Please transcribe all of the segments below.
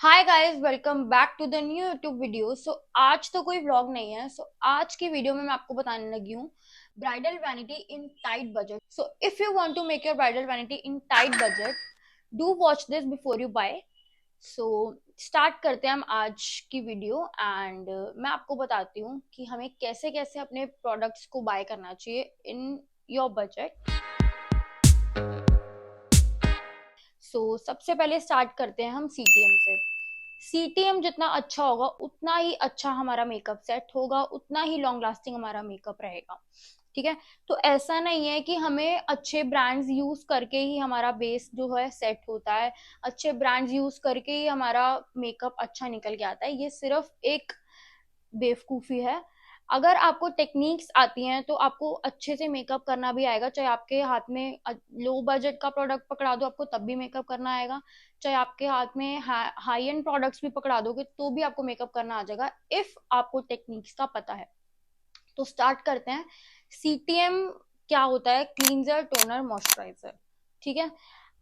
Hi guys, welcome back to the new YouTube video. आज तो कोई व्लॉग नहीं है। आज की वीडियो में मैं आपको बताने लगी हूँ bridal vanity in tight budget. If you want to make your bridal vanity in tight budget, do watch this before you buy. So start करते हैं हम आज की वीडियो। एंड मैं आपको बताती हूँ कि हमें कैसे कैसे अपने प्रोडक्ट्स को बाय करना चाहिए इन योर बजट। सबसे पहले स्टार्ट करते हैं हम सीटीएम से। सीटीएम जितना अच्छा होगा उतना ही अच्छा हमारा मेकअप सेट होगा, उतना ही लॉन्ग लास्टिंग हमारा मेकअप रहेगा। ठीक है। तो ऐसा नहीं है कि हमें अच्छे ब्रांड्स यूज करके ही हमारा बेस जो है सेट होता है, अच्छे ब्रांड्स यूज करके ही हमारा मेकअप अच्छा निकल के आता है। ये सिर्फ एक बेवकूफ़ी है। अगर आपको टेक्निक्स आती हैं तो आपको अच्छे से मेकअप करना भी आएगा। चाहे आपके हाथ में लो बजट का प्रोडक्ट पकड़ा दो, आपको तब भी मेकअप करना आएगा। चाहे आपके हाथ में हाई एंड प्रोडक्ट्स भी पकड़ा दोगे तो भी आपको मेकअप करना आ जाएगा, इफ आपको टेक्निक्स का पता है। तो स्टार्ट करते हैं। सीटीएम क्या होता है? Cleanser, toner, moisturiser. ठीक है।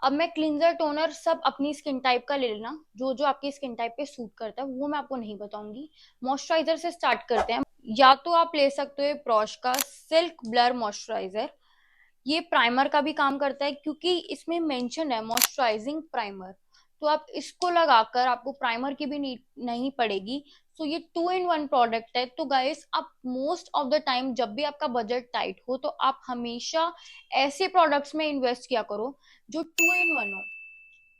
अब मैं क्लींजर टोनर सब अपनी स्किन टाइप का ले लेना, जो जो आपकी स्किन टाइप पे सूट करता है वो मैं आपको नहीं बताऊंगी। मॉइस्चराइजर से स्टार्ट करते हैं। या तो आप ले सकते हो प्रॉश का सिल्क ब्लर मॉइस्चराइजर। ये प्राइमर का भी काम करता है क्योंकि इसमें मेंशन है मॉइस्चराइजिंग प्राइमर। तो आप इसको लगाकर आपको प्राइमर की भी नीड नहीं पड़ेगी। ये 2 in 1 प्रोडक्ट है। तो गाइस, आप मोस्ट ऑफ द टाइम जब भी आपका बजट टाइट हो तो आप हमेशा ऐसे प्रोडक्ट्स में इन्वेस्ट किया करो जो 2 in 1 हो।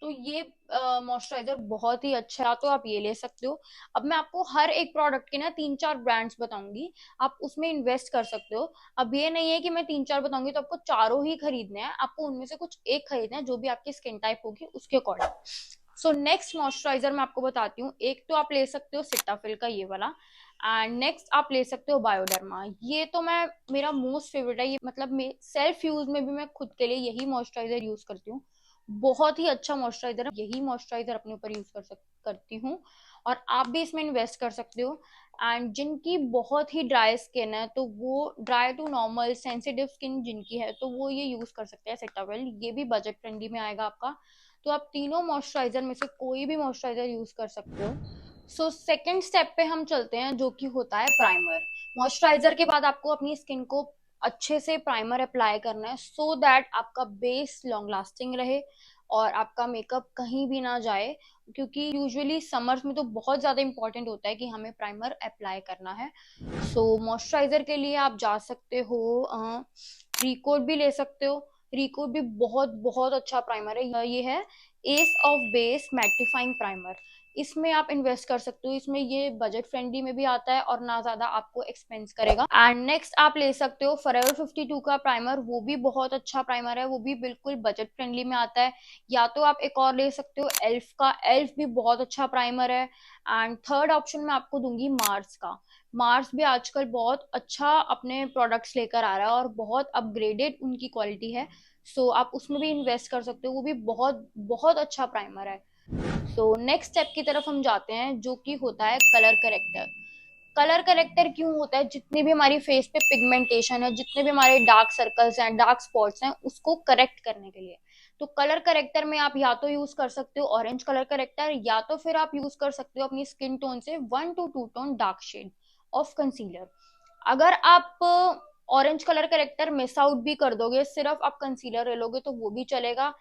तो ये मॉइस्चराइजर बहुत ही अच्छा है, तो आप ये ले सकते हो। अब मैं आपको हर एक प्रोडक्ट के ना 3-4 ब्रांड्स बताऊंगी, आप उसमें इन्वेस्ट कर सकते हो। अब ये नहीं है कि मैं 3-4 बताऊंगी तो आपको चारों ही खरीदने हैं, आपको उनमें से कुछ एक खरीदना है जो भी आपकी स्किन टाइप होगी उसके अकॉर्डिंग। नेक्स्ट मॉइस्चराइजर मैं आपको बताती हूँ। एक तो आप ले सकते हो सिटाफिल का ये वाला, एंड नेक्स्ट आप ले सकते हो बायोडर्मा। ये तो मैं मेरा मोस्ट फेवरेट है। ये मतलब सेल्फ यूज में भी मैं खुद के लिए यही मॉइस्चराइजर यूज करती हूँ। बहुत ही अच्छा मॉइस्चराइजर है, यही मॉइस्चराइजर अपने ऊपर यूज करती हूँ। और आप भी इसमें इन्वेस्ट कर सकते हो। एंड जिनकी बहुत ही ड्राई स्किन है, तो वो dry to normal sensitive skin जिनकी है, तो वो ये यूज कर सकते हैं सेटावेल। ये भी बजट फ्रेंडली में आएगा आपका। तो आप तीनों मॉइस्चराइजर में से कोई भी मॉइस्चराइजर यूज कर सकते हो। सेकेंड स्टेप पे हम चलते हैं, जो कि होता है प्राइमर। मॉइस्चराइजर के बाद आपको अपनी स्किन को अच्छे से प्राइमर अप्लाई करना है, सो दैट आपका बेस लॉन्ग लास्टिंग रहे और आपका मेकअप कहीं भी ना जाए। क्योंकि यूजुअली समर्स में तो बहुत ज्यादा इंपॉर्टेंट होता है कि हमें प्राइमर अप्लाई करना है। मॉइस्चराइजर के लिए आप जा सकते हो, रिकोड भी ले सकते हो। रिकोड भी बहुत बहुत अच्छा प्राइमर है। ये है S of base mattifying primer. इसमें आप इन्वेस्ट कर सकते हो। इसमें ये बजट फ्रेंडली में भी आता है और ना ज्यादा आपको एक्सपेंस करेगा। एंड नेक्स्ट आप ले सकते हो फॉरएवर 52 का प्राइमर। वो भी बहुत अच्छा प्राइमर है, वो भी बिल्कुल बजट फ्रेंडली में आता है। या तो आप एक और ले सकते हो एल्फ का। एल्फ भी बहुत अच्छा प्राइमर है। एंड थर्ड ऑप्शन मैं आपको दूंगी मार्स का। मार्स भी आजकल बहुत अच्छा अपने प्रोडक्ट्स लेकर आ रहा है और बहुत अपग्रेडेड उनकी क्वालिटी है। आप उसमें भी इन्वेस्ट कर सकते हो, वो भी बहुत बहुत अच्छा प्राइमर है। नेक्स्ट स्टेप की तरफ हम जाते हैं, जो कि होता है कलर करेक्टर। कलर करेक्टर क्यों होता है? जितनी भी हमारी फेस पे पिगमेंटेशन है, जितने भी हमारे डार्क सर्कल्स हैं, डार्क स्पॉट्स हैं, उसको करेक्ट करने के लिए। तो कलर करेक्टर में आप या तो यूज कर सकते हो ऑरेंज कलर करेक्टर, या तो फिर आप यूज कर सकते हो अपनी स्किन टोन से 1 to 2 tone dark shade of concealer. अगर आप orange colour corrector miss out भी कर दोगे, सिर्फ आप कंसीलर ले लोगे तो वो भी चलेगा।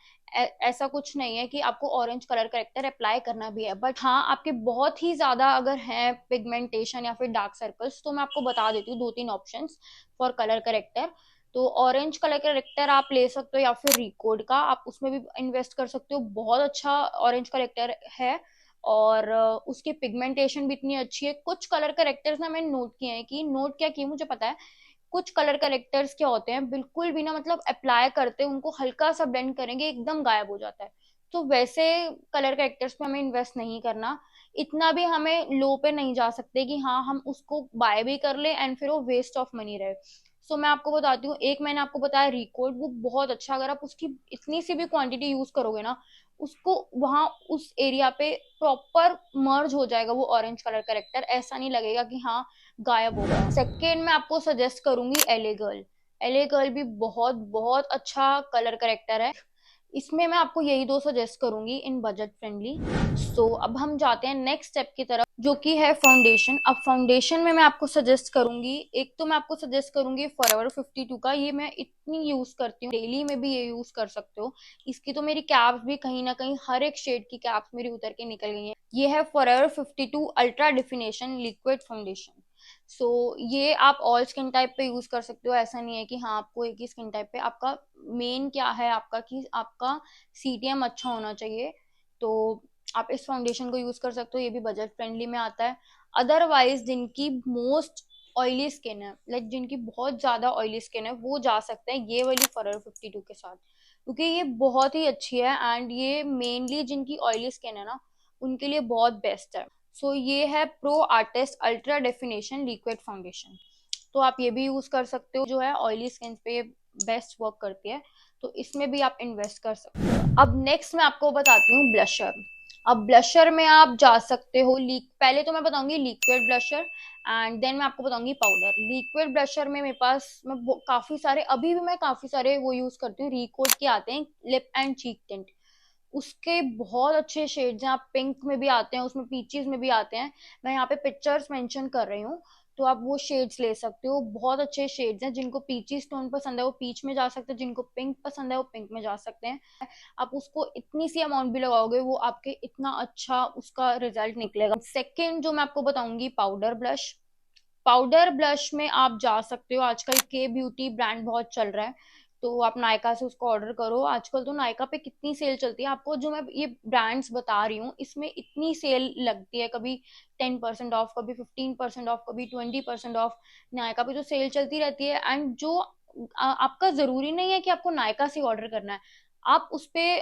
ऐसा कुछ नहीं है कि आपको ऑरेंज कलर करेक्टर अप्लाई करना भी है। बट हाँ, आपके बहुत ही ज्यादा अगर है पिगमेंटेशन या फिर डार्क सर्कल्स, तो मैं आपको बता देती हूँ 2-3 ऑप्शंस फॉर कलर करेक्टर। तो ऑरेंज कलर करेक्टर आप ले सकते हो, या फिर रिकोड का आप उसमें भी इन्वेस्ट कर सकते हो। बहुत अच्छा ऑरेंज करेक्टर है और उसकी पिगमेंटेशन भी इतनी अच्छी है। कुछ कलर करेक्टर्स ना मैंने नोट किए हैं, कि नोट क्या किए मुझे पता है। कुछ कलर करेक्टर्स क्या होते हैं, बिल्कुल भी ना मतलब अप्लाई करते उनको हल्का सा ब्लेंड करेंगे एकदम गायब हो जाता है। तो वैसे कलर करेक्टर्स पे हमें इन्वेस्ट नहीं करना। इतना भी हमें लो पे नहीं जा सकते कि हाँ हम उसको बाय भी कर ले एंड फिर वो वेस्ट ऑफ मनी रहे। मैं आपको बताती हूँ, एक मैंने आपको बताया रिकॉर्ड, वो बहुत अच्छा। अगर आप उसकी इतनी सी भी क्वांटिटी यूज करोगे ना, उसको वहां उस एरिया पे प्रॉपर मर्ज हो जाएगा वो ऑरेंज कलर करेक्टर। ऐसा नहीं लगेगा कि हाँ गायब हो गया। सेकेंड मैं आपको सजेस्ट करूंगी एले गर्ल। एले गर्ल भी बहुत बहुत अच्छा कलर करेक्टर है। इसमें मैं आपको यही दो सजेस्ट करूंगी इन बजट फ्रेंडली। सो अब हम जाते हैं नेक्स्ट स्टेप की तरफ, जो कि है फाउंडेशन। अब फाउंडेशन में मैं आपको सजेस्ट करूंगी, एक तो मैं आपको सजेस्ट करूंगी फॉरएवर 52 का। ये मैं इतनी यूज करती हूँ, डेली में भी ये यूज कर सकते हो। इसकी तो मेरी कैप्स भी कहीं ना कहीं हर एक शेड की कैप्स मेरी उतर के निकल गई हैं। ये है forever 52 ultra definition liquid foundation. So ये आप ऑल स्किन टाइप पे यूज कर सकते हो। ऐसा नहीं है कि हाँ आपको एक ही स्किन टाइप पे। आपका मेन क्या है आपका, कि आपका सीटीएम अच्छा होना चाहिए, तो आप इस फाउंडेशन को यूज कर सकते हो। ये भी बजट फ्रेंडली में आता है। अदरवाइज जिनकी मोस्ट ऑयली स्किन है, लाइक जिनकी बहुत ज्यादा ऑयली स्किन है, वो जा सकते हैं ये वाली फॉरएवर 52 के साथ, क्योंकि ये बहुत ही अच्छी है एंड ये मेनली जिनकी ऑयली स्किन है ना, उनके लिए बहुत बेस्ट है। सो ये है pro artist ultra definition liquid foundation. तो आप ये भी यूज कर सकते हो, जो है ऑयली स्किन पे बेस्ट वर्क करती है, तो इसमें भी आप इन्वेस्ट कर सकते हो। अब नेक्स्ट मैं आपको बताती हूँ ब्लशर। अब ब्लशर में आप जा सकते हो पहले तो मैं बताऊंगी लिक्विड ब्लशर एंड देन मैं आपको बताऊंगी पाउडर। लिक्विड ब्लशर में मेरे पास काफी सारे, अभी भी मैं काफी सारे वो यूज करती हूँ, रिकोड के आते हैं लिप एंड चीक टिंट। उसके बहुत अच्छे शेड्स हैं, आप पिंक में भी आते हैं, उसमें पीचेस में भी आते हैं। मैं यहाँ पे पिक्चर्स मेंशन कर रही हूँ, तो आप वो शेड्स ले सकते हो। बहुत अच्छे शेड्स हैं, जिनको पीची टोन पसंद है वो पीच में जा सकते हैं, जिनको पिंक पसंद है वो पिंक में जा सकते हैं। आप उसको इतनी सी अमाउंट भी लगाओगे, वो आपके इतना अच्छा उसका रिजल्ट निकलेगा। सेकेंड जो मैं आपको बताऊंगी, पाउडर ब्लश। पाउडर ब्लश में आप जा सकते हो, आजकल के ब्यूटी ब्रांड बहुत चल रहा है, तो आप नायका से उसको ऑर्डर करो। आजकल तो नायका पे कितनी सेल चलती है, आपको जो मैं ये ब्रांड्स बता रही हूँ इसमें इतनी सेल लगती है, कभी 10% ऑफ, कभी 15% ऑफ, कभी 20% ऑफ। नायका पे तो सेल चलती रहती है। एंड जो आपका जरूरी नहीं है कि आपको नायका से ऑर्डर करना है, आप उस पे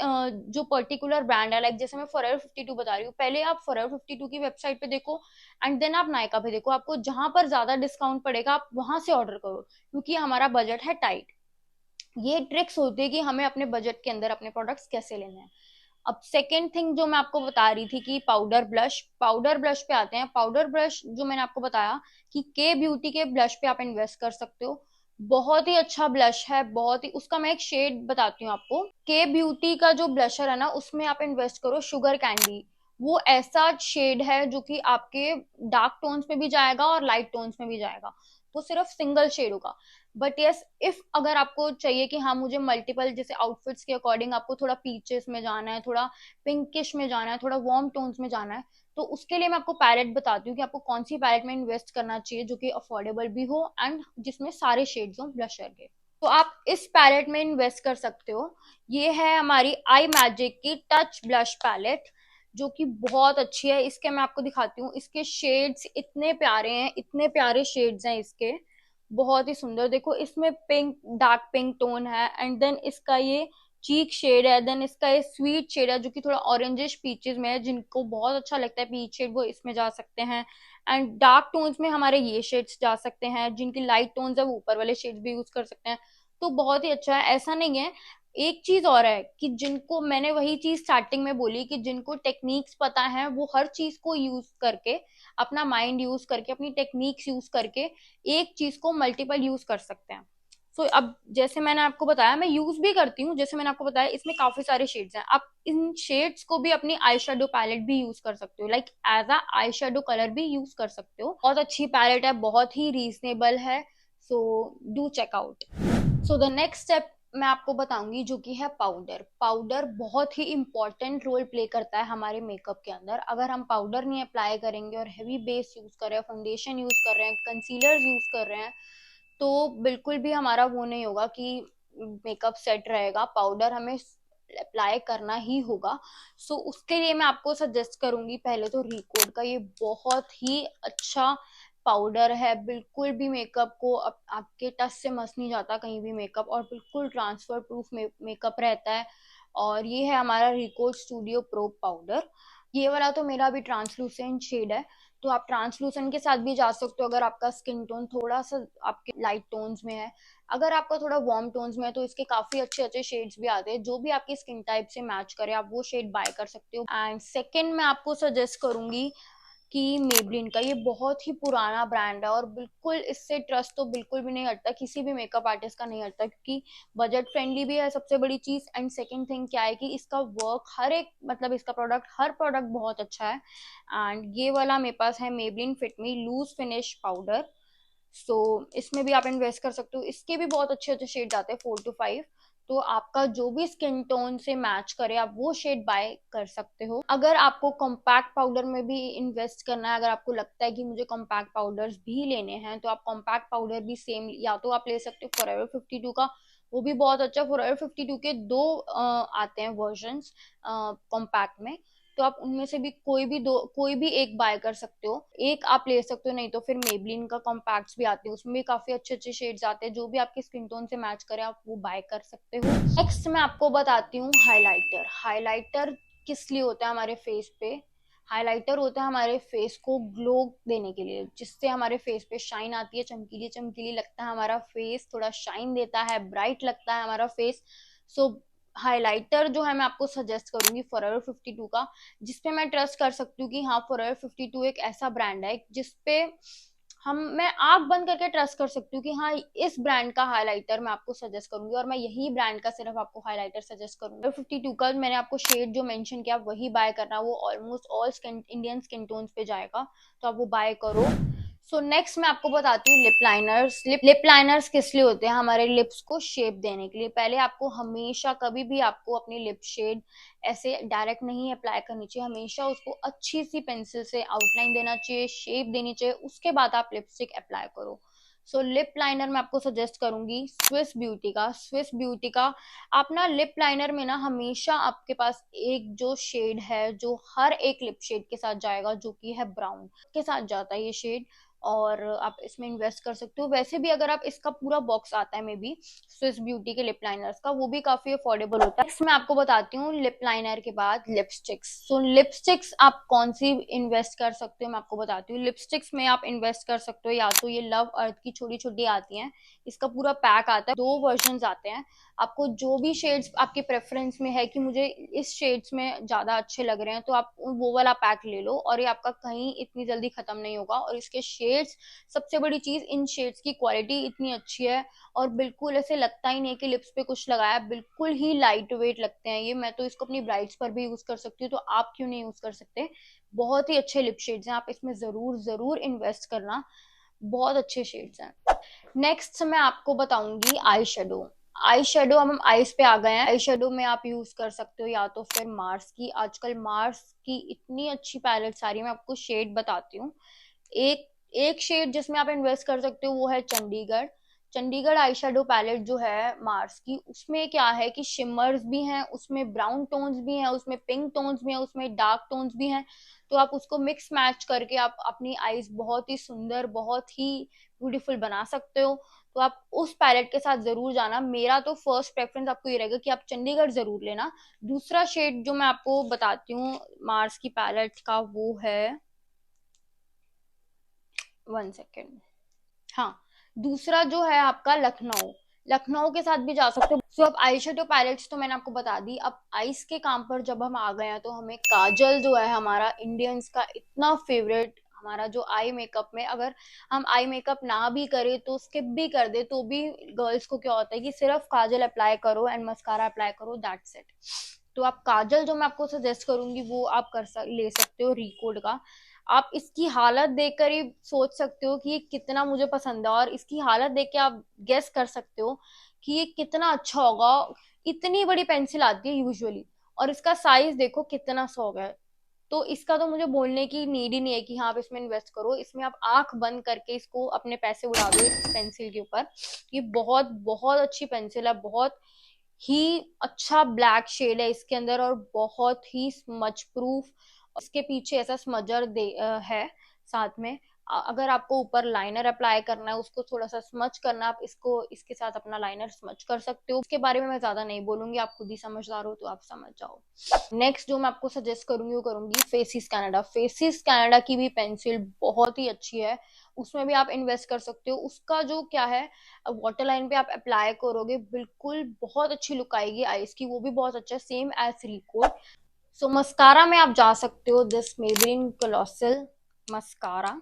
जो पर्टिकुलर ब्रांड है, लाइक जैसे मैं फॉरएवर 52 बता रही हूँ, पहले आप फॉरएवर 52 की वेबसाइट पे देखो एंड देन आप नायका पे देखो, आपको जहां पर ज्यादा डिस्काउंट पड़ेगा आप वहां से ऑर्डर करो, क्योंकि हमारा बजट है टाइट। ये ट्रिक्स होती है कि हमें अपने बजट के अंदर अपने प्रोडक्ट्स कैसे लेने हैं। अब सेकेंड थिंग जो मैं आपको बता रही थी कि पाउडर ब्लश, पाउडर ब्लश पे आते हैं। पाउडर ब्लश जो मैंने आपको बताया कि के ब्यूटी के ब्लश पे आप इन्वेस्ट कर सकते हो। बहुत ही अच्छा ब्लश है, बहुत ही, उसका मैं एक शेड बताती हूँ आपको। के ब्यूटी का जो ब्लशर है ना, उसमें आप इन्वेस्ट करो शुगर कैंडी। वो ऐसा शेड है जो कि आपके डार्क टोन्स में भी जाएगा और लाइट टोन्स में भी जाएगा। वो सिर्फ सिंगल शेड होगा। बट यस, इफ अगर आपको चाहिए कि हाँ मुझे मल्टीपल, जैसे आउटफिट्स के अकॉर्डिंग आपको थोड़ा पीचेस में जाना है, थोड़ा पिंकिश में जाना है, थोड़ा वार्म टोन्स में जाना है, तो उसके लिए मैं आपको पैलेट बताती हूँ कि आपको कौन सी पैलेट में इन्वेस्ट करना चाहिए, जो कि अफोर्डेबल भी हो एंड जिसमें सारे शेड्स हो ब्लशर के। तो आप इस पैलेट में इन्वेस्ट कर सकते हो। ये है हमारी आई मैजिक की टच ब्लश पैलेट, जो कि बहुत अच्छी है। इसके मैं आपको दिखाती हूँ, इसके शेड्स इतने प्यारे हैं, इतने प्यारे शेड्स हैं इसके, बहुत ही सुंदर। देखो इसमें पिंक, डार्क पिंक टोन है एंड देन इसका ये चीक शेड है, देन इसका ये स्वीट शेड है जो कि थोड़ा ऑरेंजिश पीचेस में है। जिनको बहुत अच्छा लगता है पीच शेड वो इसमें जा सकते हैं। एंड डार्क टोन्स में हमारे ये शेड्स जा सकते हैं, जिनकी लाइट टोन्स है वो ऊपर वाले शेड्स भी यूज कर सकते हैं। तो बहुत ही अच्छा है, ऐसा नहीं है। एक चीज और है कि जिनको, मैंने वही चीज स्टार्टिंग में बोली कि जिनको टेक्निक्स पता है वो हर चीज को यूज करके, अपना माइंड यूज करके, अपनी टेक्निक्स यूज करके एक चीज को मल्टीपल यूज कर सकते हैं। सो अब जैसे मैंने आपको बताया, मैं यूज भी करती हूँ, जैसे मैंने आपको बताया इसमें काफी सारे शेड्स हैं। आप इन शेड्स को भी अपनी आई शेडो पैलेट भी यूज कर सकते हो, like as a eye shadow colour भी यूज कर सकते हो। बहुत अच्छी पैलेट है, बहुत ही रीजनेबल है। So do check out. So the next step मैं आपको बताऊंगी, जो कि है पाउडर। पाउडर बहुत ही इंपॉर्टेंट रोल प्ले करता है हमारे मेकअप के अंदर। अगर हम पाउडर नहीं अप्लाई करेंगे और हैवी बेस यूज कर रहे हैं, फाउंडेशन यूज कर रहे हैं, कंसीलर यूज कर रहे हैं, तो बिल्कुल भी हमारा वो नहीं होगा कि मेकअप सेट रहेगा। पाउडर हमें अप्लाई करना ही होगा। सो उसके लिए मैं आपको सजेस्ट करूंगी पहले तो रिकोड का। ये बहुत ही अच्छा पाउडर है, बिल्कुल भी मेकअप को आपके टच से मस नहीं जाता कहीं भी मेकअप, और बिल्कुल ट्रांसफर प्रूफ मेकअप रहता है। और ये है हमारा रिकोड स्टूडियो प्रो पाउडर। ये वाला तो मेरा भी ट्रांसलूसेंट शेड है, तो आप ट्रांसलूसेंट के साथ भी जा सकते हो अगर आपका स्किन टोन थोड़ा सा आपके लाइट टोन्स में है। अगर आपका थोड़ा वार्म टोन्स में है तो इसके काफी अच्छे अच्छे शेड्स भी आते हैं, जो भी आपकी स्किन टाइप से मैच करे आप वो शेड बाय कर सकते हो। एंड सेकेंड मैं आपको सजेस्ट करूंगी कि मेबलिन का ये बहुत ही पुराना ब्रांड है और बिल्कुल इससे ट्रस्ट तो बिल्कुल भी नहीं हटता, किसी भी मेकअप आर्टिस्ट का नहीं हटता, क्योंकि बजट फ्रेंडली भी है सबसे बड़ी चीज। एंड सेकंड थिंग क्या है कि इसका वर्क हर एक, मतलब इसका प्रोडक्ट, हर प्रोडक्ट बहुत अच्छा है। एंड ये वाला मेरे पास है मेबलिन फिट मी लूज फिनिश पाउडर। सो इसमें भी आप इन्वेस्ट कर सकते हो, इसके भी बहुत अच्छे अच्छे शेड्स आते हैं 4 to 5। तो आपका जो भी स्किन टोन से मैच करे आप वो शेड बाय कर सकते हो। अगर आपको कॉम्पैक्ट पाउडर में भी इन्वेस्ट करना है, अगर आपको लगता है कि मुझे कॉम्पैक्ट पाउडर्स भी लेने हैं, तो आप कॉम्पैक्ट पाउडर भी सेम या तो आप ले सकते हो फॉरएवर 52 का, वो भी बहुत अच्छा। फॉरएवर 52 के दो आते हैं वर्जन कॉम्पैक्ट में, तो आप उनमें से भी कोई भी एक बाय कर सकते हो, एक आप ले सकते हो। नहीं तो फिर मेबलिन का कॉम्पैक्ट्स भी आते हैं, उसमें भी काफी अच्छे अच्छे शेड्स आते हैं, जो भी आपके स्किन टोन से मैच करे आप वो बाय कर सकते हो। नेक्स्ट मैं आपको बताती हूँ हाइलाइटर। हाइलाइटर किस लिए होता है हमारे फेस पे? हाइलाइटर होता है हमारे फेस को ग्लो देने के लिए, जिससे हमारे फेस पे शाइन आती है, चमकीली चमकीली लगता है हमारा फेस, थोड़ा शाइन देता है, ब्राइट लगता है हमारा फेस। सो हाइलाइटर जो है मैं आपको सजेस्ट करूंगी फॉरएवर 52 का, जिसपे मैं ट्रस्ट कर सकती हूँ कि हाँ फॉरएवर 52 एक ऐसा ब्रांड है जिसपे मैं आंख बंद करके ट्रस्ट कर सकती हूँ कि हाँ इस ब्रांड का हाइलाइटर मैं आपको सजेस्ट करूंगी, और मैं यही ब्रांड का सिर्फ आपको हाइलाइटर सजेस्ट करूंगी। 52 का मैंने आपको शेड जो मेंशन किया वही बाय करना, वो almost all skin Indian skin tones पे जाएगा, तो आप वो बाय करो। सो नेक्स्ट मैं आपको बताती हूँ लिप लाइनर्स। लिप लाइनर्स किस लिए होते हैं? हमारे लिप्स को शेप देने के लिए। पहले आपको हमेशा कभी भी आपको अपनी लिप शेड ऐसे डायरेक्ट नहीं अप्लाई करनी चाहिए, हमेशा उसको अच्छी सी पेंसिल से आउटलाइन देना चाहिए, शेप देनी चाहिए, उसके बाद आप लिपस्टिक अप्लाई करो। सो लिप लाइनर मैं आपको सजेस्ट करूंगी स्विस ब्यूटी का। स्विस ब्यूटी का आप ना लिप लाइनर में ना हमेशा आपके पास एक जो शेड है जो हर एक लिप शेड के साथ जाएगा, जो कि है ब्राउन के साथ जाता है ये शेड, और आप इसमें इन्वेस्ट कर सकते हो। वैसे भी अगर आप इसका पूरा बॉक्स आता है मे बी स्विस ब्यूटी के लिप लाइनर्स का, वो भी काफी अफोर्डेबल होता है। नेक्स्ट मैं आपको बताती हूँ लिप लाइनर के बाद लिपस्टिक्स। सो लिपस्टिक्स आप कौन सी इन्वेस्ट कर सकते हो मैं आपको बताती हूँ। लिपस्टिक्स में आप इन्वेस्ट कर सकते हो या तो ये लव अर्थ की छोटी छोटी आती हैं, इसका पूरा पैक आता है, 2 वर्जन आते हैं। आपको जो भी शेड्स आपके प्रेफरेंस में है कि मुझे इस शेड्स में ज्यादा अच्छे लग रहे हैं, तो आप वो वाला पैक ले लो, और ये आपका कहीं इतनी जल्दी खत्म नहीं होगा। और इसके शेड्स, सबसे बड़ी चीज इन शेड्स की क्वालिटी इतनी अच्छी है, और बिल्कुल ऐसे लगता ही नहीं कि लिप्स पे कुछ लगाया, बिल्कुल ही लाइट वेट लगते हैं ये। मैं तो इसको अपनी ब्राइड्स पर भी यूज कर सकती हूँ, तो आप क्यों नहीं यूज कर सकते? बहुत ही अच्छे लिप शेड्स हैं, आप इसमें जरूर जरूर इन्वेस्ट करना, बहुत अच्छे शेड्स हैं। नेक्स्ट मैं आपको बताऊंगी आई शेडो। आई शेडो, अब हम आईज पे आ गए हैं। आई शेडो में आप यूज कर सकते हो या तो फिर मार्स की। आजकल मार्स की इतनी अच्छी पैलेट आ रही है, मैं आपको शेड बताती हूँ। एक एक शेड जिसमें आप इन्वेस्ट कर सकते हो वो है Chandigarh. Chandigarh eye shadow palette जो है मार्स की, उसमें क्या है कि शिमर्स भी हैं, उसमें ब्राउन टोन्स भी हैं, उसमें पिंक टोन्स भी हैं, उसमें डार्क टोन्स भी हैं। तो आप उसको मिक्स मैच करके आप अपनी आईज बहुत ही सुंदर, बहुत ही ब्यूटीफुल बना सकते हो। तो आप उस पैलेट के साथ जरूर जाना। मेरा तो फर्स्ट प्रेफरेंस आपको ये रहेगा कि आप चंडीगढ़ जरूर लेना। दूसरा शेड जो मैं आपको बताती हूँ मार्स की पैलेट का, वो है, 1 सेकेंड, हाँ, दूसरा जो है आपका लखनऊ। लखनऊ के साथ भी जा सकते हो। सो अब आई शेडो पैलेट्स तो मैंने आपको बता दी। अब आईज के काम पर जब हम आ गए हैं, तो हमें काजल जो है हमारा इंडियंस का इतना फेवरेट, हमारा जो आई मेकअप में, अगर हम आई मेकअप ना भी करें तो स्किप भी कर दे तो भी गर्ल्स को क्या होता है कि सिर्फ काजल अप्लाई करो एंड मस्कारा अप्लाई करो, दैट्स इट। तो आप काजल जो मैं आपको सजेस्ट करूंगी वो आप ले सकते हो रिकोड का। आप इसकी हालत देखकर ही सोच सकते हो कि ये कितना मुझे पसंद है, और इसकी हालत देख के आप गेस कर सकते हो कि ये कितना अच्छा होगा। इतनी बड़ी पेंसिल आती है यूजुअली, और इसका साइज देखो कितना सॉफ्ट है। तो इसका तो मुझे बोलने की नीड ही नहीं है कि हाँ आप इसमें इन्वेस्ट करो। इसमें आप आंख बंद करके इसको अपने पैसे उड़ा दो इस पेंसिल के ऊपर। ये बहुत बहुत अच्छी पेंसिल है, बहुत ही अच्छा ब्लैक शेड है इसके अंदर, और बहुत ही स्मच प्रूफ। इसके पीछे ऐसा स्मजर है साथ में। अगर आपको ऊपर लाइनर अप्लाई करना है, उसको थोड़ा सा स्मच करना, आप इसको इसके साथ अपना लाइनर स्मच कर सकते हो। इसके बारे में मैं ज्यादा नहीं बोलूंगी, आप खुद ही समझदार हो तो आप समझ जाओ। नेक्स्ट जो मैं आपको सजेस्ट करूंगी वो करूंगी फेसिस कनाडा। फेसिस कनाडा की भी पेंसिल बहुत ही अच्छी है, उसमें भी आप इन्वेस्ट कर सकते हो। उसका जो क्या है, वाटर लाइन पे आप अप्लाई करोगे बिल्कुल बहुत अच्छी लुक आएगी आईज की, वो भी बहुत अच्छा है, सेम एज रिकोड। सो मस्कारा में आप जा सकते हो दिस मेबेलिन कोलोसल। मस्कारा।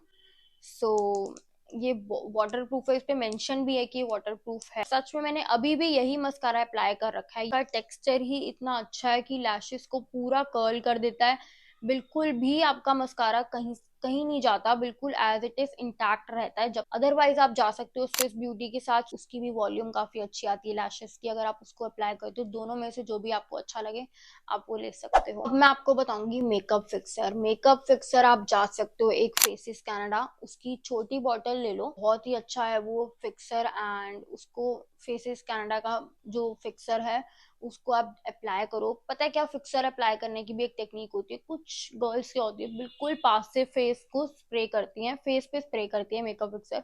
सो ये वाटर प्रूफ है, इस पे मेंशन भी है कि वाटर प्रूफ है। सच में मैंने अभी भी यही मस्कारा अप्लाई कर रखा है। इसका टेक्सचर ही इतना अच्छा है कि लैशेस को पूरा कर्ल कर देता है। बिल्कुल भी आपका मस्कारा कहीं कहीं नहीं जाता, बिल्कुल एज इट इज इंटैक्ट रहता है। जब अदरवाइज आप जा सकते हो स्विस ब्यूटी के साथ, उसकी भी वॉल्यूम काफी अच्छी आती है लैशेस की। अगर आप उसको अप्लाई करते हो, दोनों में से जो भी आपको अच्छा लगे आप वो ले सकते हो। अब मैं आपको बताऊंगी मेकअप फिक्सर। मेकअप फिक्सर आप जा सकते हो एक फेसिस कनाडा, उसकी छोटी बॉटल ले लो, बहुत ही अच्छा है वो फिक्सर। एंड उसको फेसिस कनाडा का जो फिक्सर है उसको आप अप्लाई करो। पता है क्या, फिक्सर अप्लाई करने की भी एक टेक्निक होती है। कुछ गर्ल्स क्या होती है, बिल्कुल पास से फेस को स्प्रे करती हैं, फेस पे स्प्रे करती है मेकअप फिक्सर।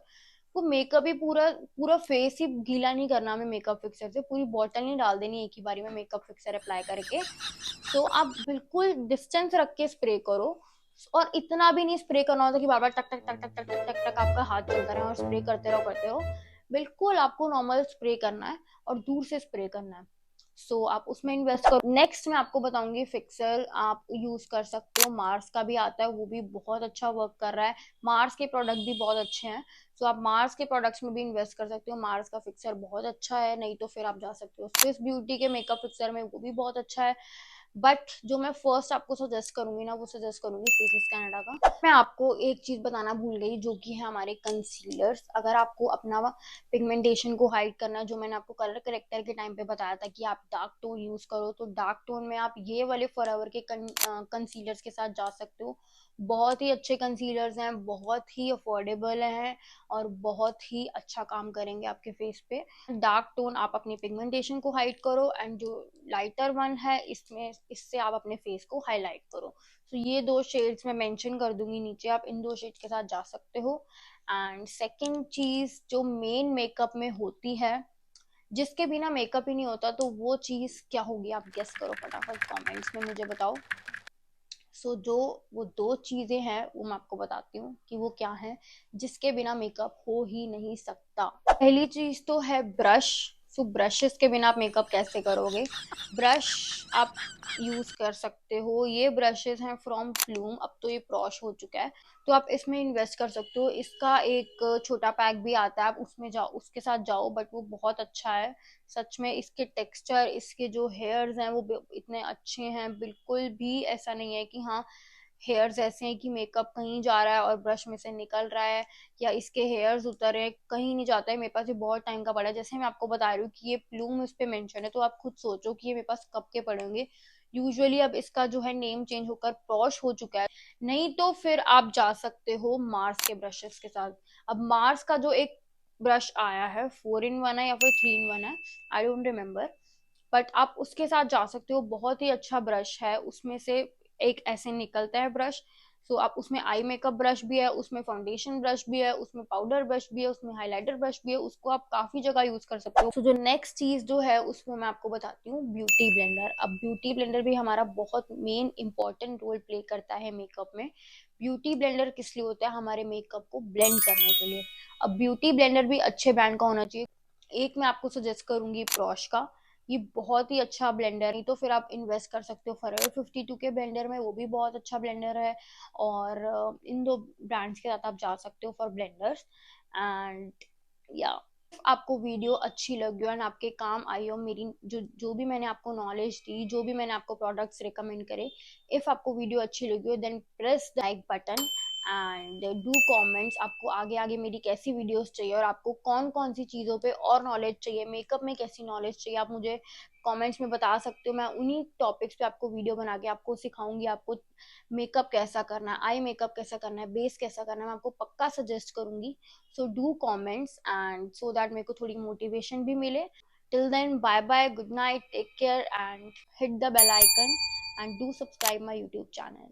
वो मेकअप ही पूरा पूरा फेस ही गीला नहीं करना हमें मेकअप फिक्सर से, पूरी बॉटल नहीं डाल देनी एक ही बारी में मेकअप फिक्सर अप्लाई करके। तो आप बिल्कुल डिस्टेंस रख के स्प्रे करो। और इतना भी नहीं स्प्रे करना होता कि बार बार टक टक टक टक टक टक टक टक आपका हाथ चलता रहे और स्प्रे करते रहो। बिल्कुल आपको नॉर्मल स्प्रे करना है और दूर से स्प्रे करना है। आप उसमें इन्वेस्ट करो। नेक्स्ट मैं आपको बताऊंगी फिक्सर आप यूज कर सकते हो, मार्स का भी आता है, वो भी बहुत अच्छा वर्क कर रहा है। मार्स के प्रोडक्ट भी बहुत अच्छे हैं। आप मार्स के प्रोडक्ट्स में भी इन्वेस्ट कर सकते हो, मार्स का फिक्सर बहुत अच्छा है। नहीं तो फिर आप जा सकते हो स्विस ब्यूटी के मेकअप फिक्सर में, वो भी बहुत अच्छा है। बट जो मैं फर्स्ट आपको सजेस्ट करूंगी ना, वो सजेस्ट करूंगी फेसिस कनाडा का। मैं आपको एक चीज बताना भूल गई, जो कि है हमारे कंसीलर्स। अगर आपको अपना पिगमेंटेशन को हाइड करना है, जो मैंने आपको कलर करेक्टर के टाइम पे बताया था कि आप डार्क टोन यूज करो, तो डार्क टोन में आप ये वाले फॉरएवर के कंसीलर्स के साथ जा सकते हो। बहुत ही अच्छे कंसीलर्स हैं, बहुत ही अफोर्डेबल हैं और बहुत ही अच्छा काम करेंगे आपके फेस पे। डार्क टोन आप अपनी पिगमेंटेशन को हाइड करो, एंड जो लाइटर वन है इसमें इससे आप अपने फेस को हाईलाइट करो। ये दो शेड्स मैं मेंशन कर दूंगी नीचे, आप इन दो शेड्स के साथ जा सकते हो। एंड सेकंड चीज जो मेन मेकअप में होती है, जिसके बिना मेकअप ही नहीं होता, तो वो चीज क्या होगी आप गेस करो फटाफट कमेंट्स में मुझे बताओ। जो वो दो चीजें हैं वो मैं आपको बताती हूँ कि वो क्या है, जिसके बिना मेकअप हो ही नहीं सकता। पहली चीज तो है ब्रश। ब्रशेस के बिना आप मेकअप कैसे करोगे। ब्रश आप यूज कर सकते हो, ये ब्रशेस हैं फ्रॉम प्लूम, अब तो ये प्रॉश हो चुका है। तो आप इसमें इन्वेस्ट कर सकते हो। इसका एक छोटा पैक भी आता है, आप उसमें जाओ, उसके साथ जाओ, बट वो बहुत अच्छा है। सच में इसके टेक्सचर, इसके जो हेयर्स हैं वो इतने अच्छे हैं, बिल्कुल भी ऐसा नहीं है कि हाँ हेयर्स ऐसे हैं कि मेकअप कहीं जा रहा है और ब्रश में से निकल रहा है, या इसके हेयर्स उतर रहे हैं, कहीं नहीं जाता है। मेरे पास ये बहुत टाइम का पड़ा है, जैसे मैं आपको बता रही हूँ कि ये प्लूम इस पे मेंशन है, तो आप खुद सोचो कि ये मेरे पास कब के पड़े होंगे। यूजुअली अब इसका जो है नेम चेंज होकर पॉश हो चुका है। नहीं तो फिर आप जा सकते हो मार्स के ब्रशेस के साथ। अब मार्स का जो एक ब्रश आया है 4 in 1 है या फिर 3 in 1 है, आई डोंट रिमेम्बर, बट आप उसके साथ जा सकते हो। बहुत ही अच्छा ब्रश है, उसमें से एक ऐसे निकलता है ब्रश। आप उसमें आई मेकअप ब्रश भी है, उसमें फाउंडेशन ब्रश भी है, उसमें पाउडर ब्रश भी है, उसमें हाइलाइटर ब्रश भी है, उसको आप काफी जगह यूज कर सकते हो। जो नेक्स्ट चीज जो है उसमें मैं आपको बताती हूँ ब्यूटी ब्लेंडर। अब ब्यूटी ब्लेंडर भी हमारा बहुत मेन इंपॉर्टेंट रोल प्ले करता है मेकअप में। ब्यूटी ब्लेंडर किस लिए होता है, हमारे मेकअप को ब्लेंड करने के लिए। अब ब्यूटी ब्लेंडर भी अच्छे ब्रांड का होना चाहिए। एक मैं आपको सजेस्ट करूंगी प्रॉश का, ये बहुत ही अच्छा ब्लेंडर। नहीं तो फिर आप इन्वेस्ट कर सकते हो फॉरएवर 52 के ब्लेंडर में, वो भी बहुत अच्छा ब्लेंडर है। और इन दो ब्रांड्स के साथ आप जा सकते हो फॉर ब्लेंडर्स। एंड या आपको वीडियो अच्छी लगी हो एंड आपके काम आई हो, मेरी जो जो भी मैंने आपको नॉलेज दी, जो भी मैंने आपको प्रोडक्ट्स रिकमेंड करे, इफ आपको वीडियो अच्छी लगी हो then press the like button and do comments आपको आगे आगे मेरी कैसी वीडियोस चाहिए और आपको कौन कौन सी चीज़ों पे और नॉलेज चाहिए, मेकअप में कैसी नॉलेज चाहिए, आप मुझे कमेंट्स में बता सकते हो। मैं उन्हीं टॉपिक्स पे आपको वीडियो बना के आपको सिखाऊंगी, आपको मेकअप कैसा करना है, आई मेकअप कैसा करना है, बेस कैसा करना है, मैं आपको पक्का सजेस्ट करूंगी। Do comments and so that मेरे को थोड़ी मोटिवेशन भी मिले। Till then bye bye, good night, take care and hit the bell icon and do subscribe my YouTube channel.